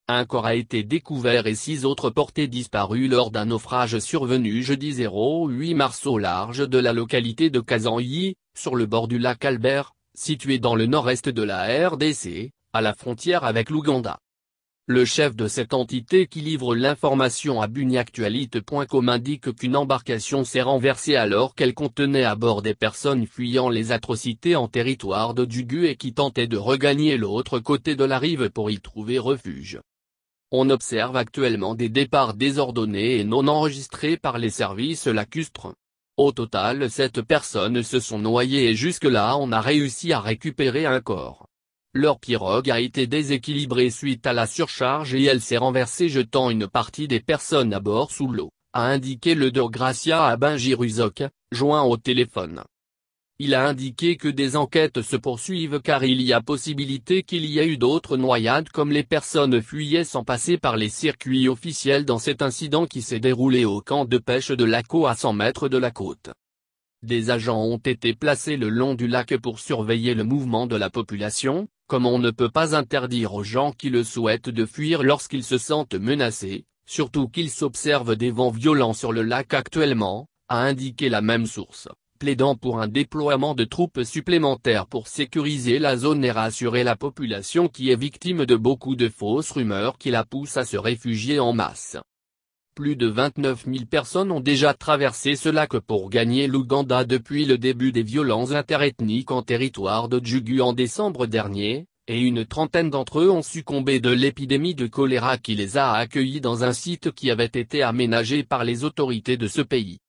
Un corps a été découvert et 6 autres portés disparus lors d'un naufrage survenu jeudi 08 mars au large de la localité de Kazanyi, sur le bord du lac Albert, situé dans le nord-est de la RDC, à la frontière avec l'Ouganda. Le chef de cette entité qui livre l'information à Bunyactualite.com indique qu'une embarcation s'est renversée alors qu'elle contenait à bord des personnes fuyant les atrocités en territoire de Djugu et qui tentaient de regagner l'autre côté de la rive pour y trouver refuge. On observe actuellement des départs désordonnés et non enregistrés par les services lacustres. Au total 7 personnes se sont noyées et jusque-là on a réussi à récupérer un corps. Leur pirogue a été déséquilibrée suite à la surcharge et elle s'est renversée jetant une partie des personnes à bord sous l'eau, a indiqué le Dr Gracia Abingiruzok, joint au téléphone. Il a indiqué que des enquêtes se poursuivent car il y a possibilité qu'il y ait eu d'autres noyades comme les personnes fuyaient sans passer par les circuits officiels dans cet incident qui s'est déroulé au camp de pêche de Lako à 100 mètres de la côte. Des agents ont été placés le long du lac pour surveiller le mouvement de la population, comme on ne peut pas interdire aux gens qui le souhaitent de fuir lorsqu'ils se sentent menacés, surtout qu'il s'observe des vents violents sur le lac actuellement, a indiqué la même source, plaidant pour un déploiement de troupes supplémentaires pour sécuriser la zone et rassurer la population qui est victime de beaucoup de fausses rumeurs qui la poussent à se réfugier en masse. Plus de 29 000 personnes ont déjà traversé ce lac pour gagner l'Ouganda depuis le début des violences interethniques en territoire de Djugu en décembre dernier, et une trentaine d'entre eux ont succombé de l'épidémie de choléra qui les a accueillis dans un site qui avait été aménagé par les autorités de ce pays.